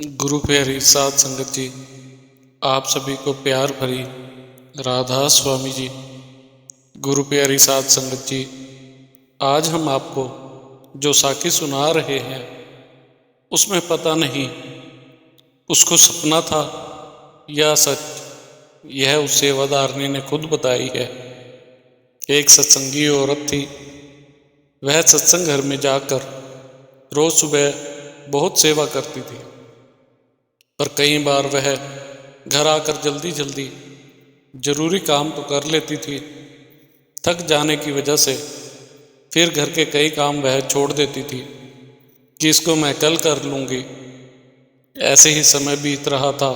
गुरु प्यारी साध संगत जी, आप सभी को प्यार भरी राधा स्वामी जी। गुरु प्यारी साध संगत जी, आज हम आपको जो साखी सुना रहे हैं उसमें पता नहीं उसको सपना था या सच, यह उस सेवादारनी ने खुद बताई है। एक सत्संगी औरत थी। वह सत्संग घर में जाकर रोज सुबह बहुत सेवा करती थी, पर कई बार वह घर आकर जल्दी जल्दी जरूरी काम तो कर लेती थी। थक जाने की वजह से फिर घर के कई काम वह छोड़ देती थी कि इसको मैं कल कर लूँगी। ऐसे ही समय बीत रहा था।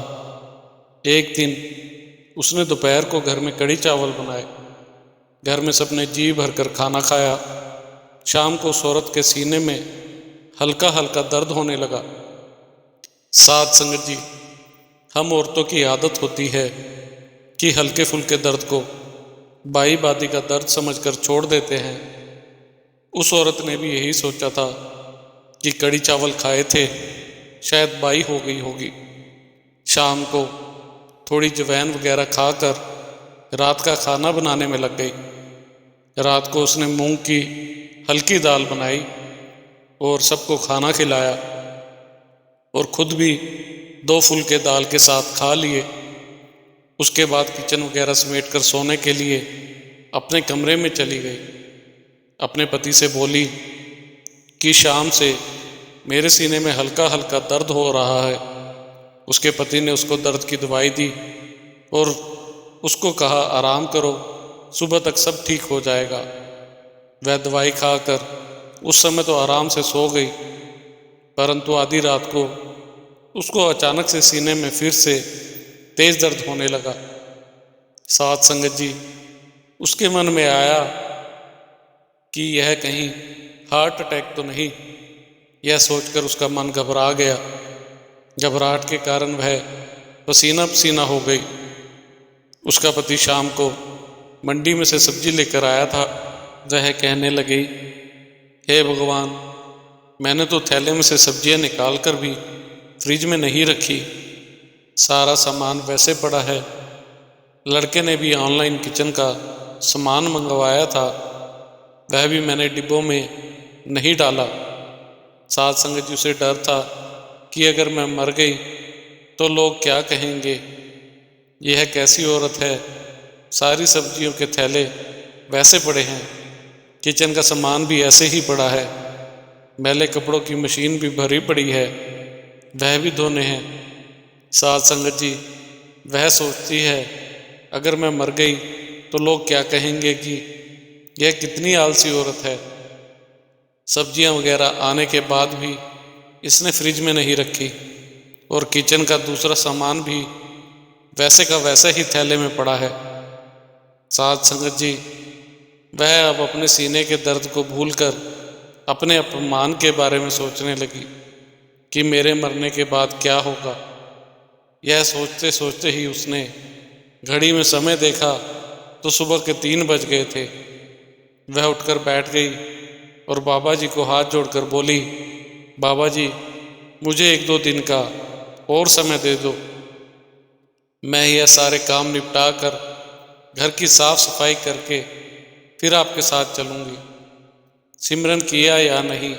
एक दिन उसने दोपहर को घर में कढ़ी चावल बनाए। घर में सबने जी भरकर खाना खाया। शाम को उस औरत के सीने में हल्का हल्का दर्द होने लगा। साध संगत जी, हम औरतों की आदत होती है कि हल्के फुल्के दर्द को बाई बादी का दर्द समझकर छोड़ देते हैं। उस औरत ने भी यही सोचा था कि कढ़ी चावल खाए थे, शायद बाई हो गई होगी। शाम को थोड़ी जवैन वगैरह खाकर रात का खाना बनाने में लग गई। रात को उसने मूंग की हल्की दाल बनाई और सबको खाना खिलाया और खुद भी 2 फुलके दाल के साथ खा लिए। उसके बाद किचन वगैरह समेट कर सोने के लिए अपने कमरे में चली गई। अपने पति से बोली कि शाम से मेरे सीने में हल्का हल्का दर्द हो रहा है। उसके पति ने उसको दर्द की दवाई दी और उसको कहा आराम करो, सुबह तक सब ठीक हो जाएगा। वह दवाई खाकर उस समय तो आराम से सो गई, परंतु आधी रात को उसको अचानक से सीने में फिर से तेज दर्द होने लगा। साध संगत जी, उसके मन में आया कि यह कहीं हार्ट अटैक तो नहीं। यह सोचकर उसका मन घबरा गया। घबराहट के कारण वह पसीना पसीना हो गई। उसका पति शाम को मंडी में से सब्जी लेकर आया था। वह कहने लगी, हे भगवान, मैंने तो थैले में से सब्जियां निकाल कर भी फ्रिज में नहीं रखी। सारा सामान वैसे पड़ा है। लड़के ने भी ऑनलाइन किचन का सामान मंगवाया था, वह भी मैंने डिब्बों में नहीं डाला। साध संगत जी, उसे डर था कि अगर मैं मर गई तो लोग क्या कहेंगे। यह कैसी औरत है, सारी सब्जियों के थैले वैसे पड़े हैं, किचन का सामान भी ऐसे ही पड़ा है, मैले कपड़ों की मशीन भी भरी पड़ी है, वह भी धोने हैं। साध संगत जी, वह सोचती है अगर मैं मर गई तो लोग क्या कहेंगे कि यह कितनी आलसी औरत है। सब्जियां वगैरह आने के बाद भी इसने फ्रिज में नहीं रखी और किचन का दूसरा सामान भी वैसे का वैसा ही थैले में पड़ा है। साध संगत जी, वह अब अपने सीने के दर्द को भूलकर अपने अपमान के बारे में सोचने लगी कि मेरे मरने के बाद क्या होगा। यह सोचते सोचते ही उसने घड़ी में समय देखा तो सुबह के 3 बज गए थे। वह उठकर बैठ गई और बाबा जी को हाथ जोड़कर बोली, बाबा जी, मुझे 1-2 दिन का और समय दे दो। मैं यह सारे काम निपटा कर घर की साफ सफाई करके फिर आपके साथ चलूंगी। सिमरन किया या नहीं,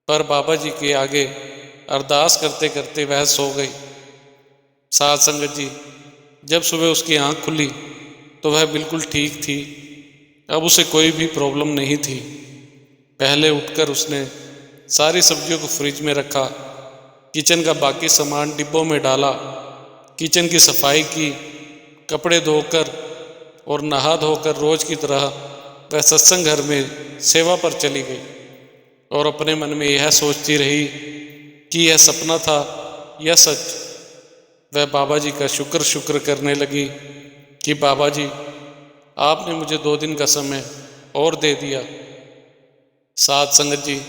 पर बाबा जी के आगे अरदास करते करते वह सो गई। साध संगत जी, जब सुबह उसकी आंख खुली तो वह बिल्कुल ठीक थी। अब उसे कोई भी प्रॉब्लम नहीं थी। पहले उठकर उसने सारी सब्जियों को फ्रिज में रखा, किचन का बाकी सामान डिब्बों में डाला, किचन की सफाई की, कपड़े धोकर और नहा धोकर रोज की तरह वह सत्संग घर में सेवा पर चली गई और अपने मन में यह सोचती रही कि यह सपना था या सच। वह बाबा जी का शुक्र करने लगी कि बाबा जी, आपने मुझे 2 दिन का समय और दे दिया। साध संगत जी,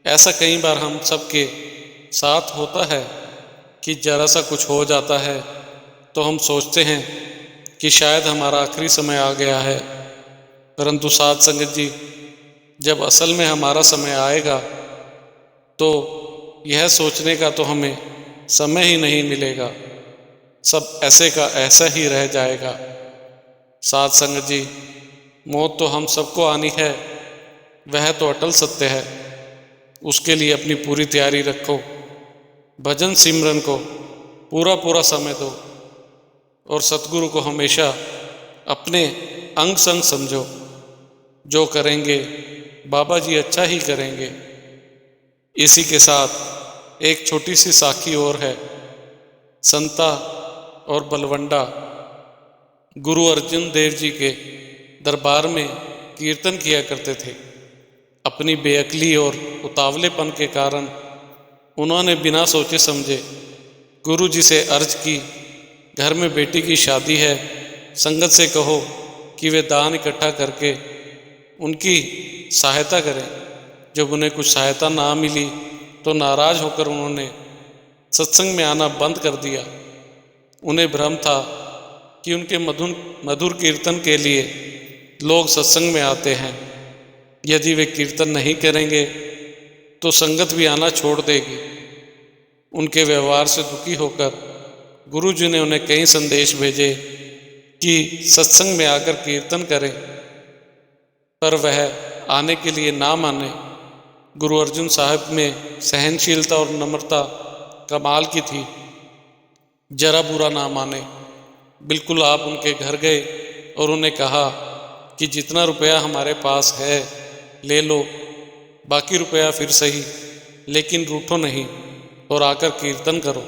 ऐसा कई बार हम सबके साथ होता है कि जरा सा कुछ हो जाता है तो हम सोचते हैं कि शायद हमारा आखिरी समय आ गया है, परंतु साध संगत जी, जब असल में हमारा समय आएगा तो यह सोचने का तो हमें समय ही नहीं मिलेगा। सब ऐसे का ऐसा ही रह जाएगा। साध संगत जी, मौत तो हम सबको आनी है, वह तो अटल सत्य है। उसके लिए अपनी पूरी तैयारी रखो। भजन सिमरन को पूरा पूरा समय दो और सतगुरु को हमेशा अपने अंग संग समझो। जो करेंगे बाबा जी अच्छा ही करेंगे। इसी के साथ एक छोटी सी साखी और है। संता और बलवंडा गुरु अर्जन देव जी के दरबार में कीर्तन किया करते थे। अपनी बेअक्ली और उतावलेपन के कारण उन्होंने बिना सोचे समझे गुरु जी से अर्ज की, घर में बेटी की शादी है, संगत से कहो कि वे दान इकट्ठा करके उनकी सहायता करें। जब उन्हें कुछ सहायता ना मिली तो नाराज होकर उन्होंने सत्संग में आना बंद कर दिया। उन्हें भ्रम था कि उनके मधुर कीर्तन के लिए लोग सत्संग में आते हैं। यदि वे कीर्तन नहीं करेंगे तो संगत भी आना छोड़ देगी। उनके व्यवहार से दुखी होकर गुरु जी ने उन्हें कई संदेश भेजे कि सत्संग में आकर कीर्तन करें, पर वह आने के लिए ना माने। गुरु अर्जुन साहब में सहनशीलता और नम्रता कमाल की थी। जरा बुरा ना माने। बिल्कुल आप उनके घर गए और उन्हें कहा कि जितना रुपया हमारे पास है ले लो, बाकी रुपया फिर सही, लेकिन रूठो नहीं और आकर कीर्तन करो।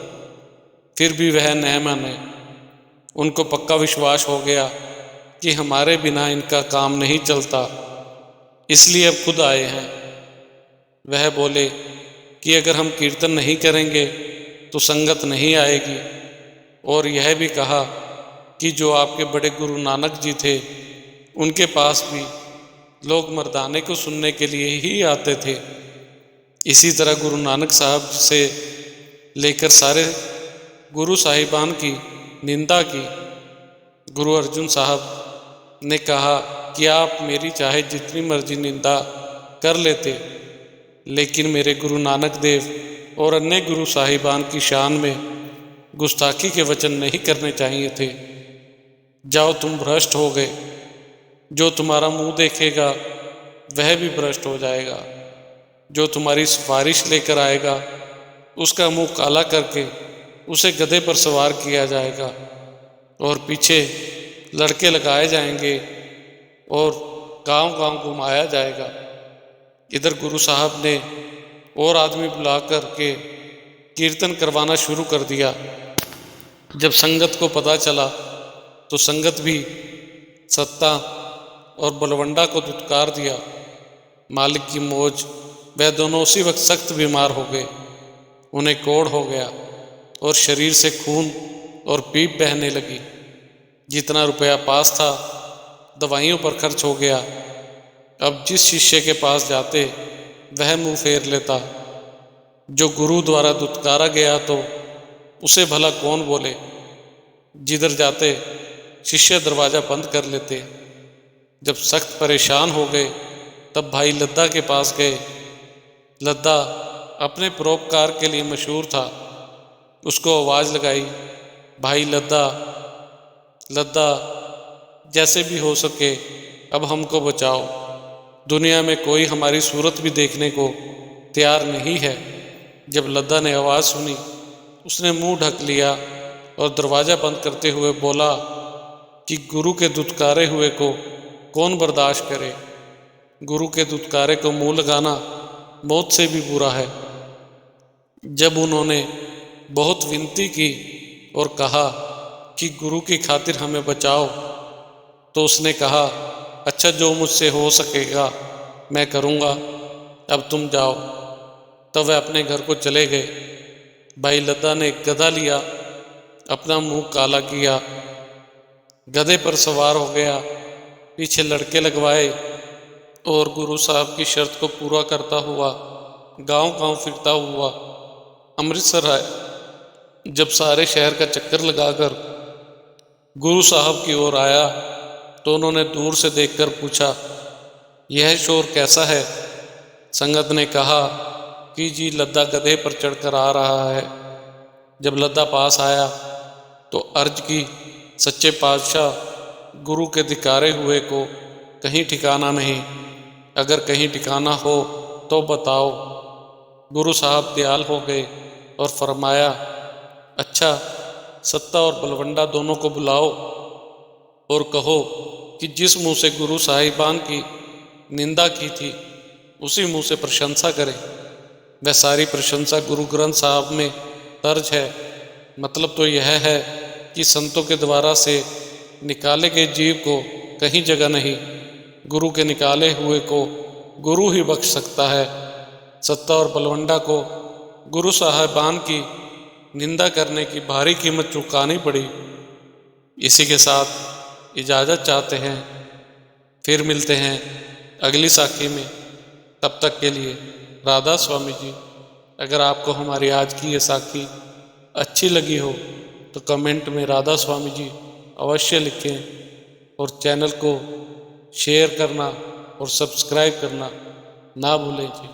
फिर भी वह न माने। उनको पक्का विश्वास हो गया कि हमारे बिना इनका काम नहीं चलता, इसलिए अब खुद आए हैं। वह बोले कि अगर हम कीर्तन नहीं करेंगे तो संगत नहीं आएगी। और यह भी कहा कि जो आपके बड़े गुरु नानक जी थे, उनके पास भी लोग मर्दाने को सुनने के लिए ही आते थे। इसी तरह गुरु नानक साहब से लेकर सारे गुरु साहिबान की निंदा की। गुरु अर्जुन साहब ने कहा कि आप मेरी चाहे जितनी मर्जी निंदा कर लेते, लेकिन मेरे गुरु नानक देव और अन्य गुरु साहिबान की शान में गुस्ताखी के वचन नहीं करने चाहिए थे। जाओ, तुम भ्रष्ट हो गए। जो तुम्हारा मुंह देखेगा वह भी भ्रष्ट हो जाएगा। जो तुम्हारी सिफारिश लेकर आएगा उसका मुंह काला करके उसे गधे पर सवार किया जाएगा और पीछे लड़के लगाए जाएंगे और गांव-गांव घुमाया जाएगा। इधर गुरु साहब ने और आदमी बुला कर के कीर्तन करवाना शुरू कर दिया। जब संगत को पता चला तो संगत भी सत्ता और बलवंडा को दुत्कार दिया। मालिक की मौज, वह दोनों उसी वक्त सख्त बीमार हो गए। उन्हें कोढ़ हो गया और शरीर से खून और पीप बहने लगी। जितना रुपया पास था दवाइयों पर खर्च हो गया। अब जिस शिष्य के पास जाते वह मुंह फेर लेता। जो गुरु द्वारा दुत्कारा गया तो उसे भला कौन बोले। जिधर जाते शिष्य दरवाज़ा बंद कर लेते। जब सख्त परेशान हो गए तब भाई लद्दा के पास गए। लद्दा अपने परोपकार के लिए मशहूर था। उसको आवाज़ लगाई, भाई लद्दा, लद्दा, जैसे भी हो सके अब हमको बचाओ। दुनिया में कोई हमारी सूरत भी देखने को तैयार नहीं है। जब लद्दा ने आवाज़ सुनी उसने मुंह ढक लिया और दरवाज़ा बंद करते हुए बोला कि गुरु के दुत्कारे हुए को कौन बर्दाश्त करे। गुरु के दुत्कारे को मुंह लगाना मौत से भी बुरा है। जब उन्होंने बहुत विनती की और कहा कि गुरु की खातिर हमें बचाओ, तो उसने कहा, अच्छा जो मुझसे हो सकेगा मैं करूँगा, अब तुम जाओ। तब वह अपने घर को चले गए। भाई लद्दा ने गधा लिया, अपना मुंह काला किया, गधे पर सवार हो गया, पीछे लड़के लगवाए और गुरु साहब की शर्त को पूरा करता हुआ गांव-गांव फिरता हुआ अमृतसर आया। जब सारे शहर का चक्कर लगाकर गुरु साहब की ओर आया तो उन्होंने दूर से देखकर पूछा, यह शोर कैसा है? संगत ने कहा, कि जी लद्दा गधे पर चढ़कर आ रहा है। जब लद्दा पास आया तो अर्ज की, सच्चे पातशाह, गुरु के धिकारे हुए को कहीं ठिकाना नहीं, अगर कहीं ठिकाना हो तो बताओ। गुरु साहब दयाल हो गए और फरमाया, अच्छा, सत्ता और बलवंडा दोनों को बुलाओ और कहो कि जिस मुंह से गुरु साहिबान की निंदा की थी उसी मुंह से प्रशंसा करें। वह सारी प्रशंसा गुरु ग्रंथ साहब में दर्ज है। मतलब तो यह है कि संतों के द्वारा से निकाले गए जीव को कहीं जगह नहीं, गुरु के निकाले हुए को गुरु ही बख्श सकता है। सत्ता और बलवंडा को गुरु साहिबान की निंदा करने की भारी कीमत चुकानी पड़ी। इसी के साथ इजाज़त चाहते हैं, फिर मिलते हैं अगली साखी में। तब तक के लिए राधा स्वामी जी। अगर आपको हमारी आज की ये साखी अच्छी लगी हो तो कमेंट में राधा स्वामी जी अवश्य लिखें और चैनल को शेयर करना और सब्सक्राइब करना ना भूलें जी।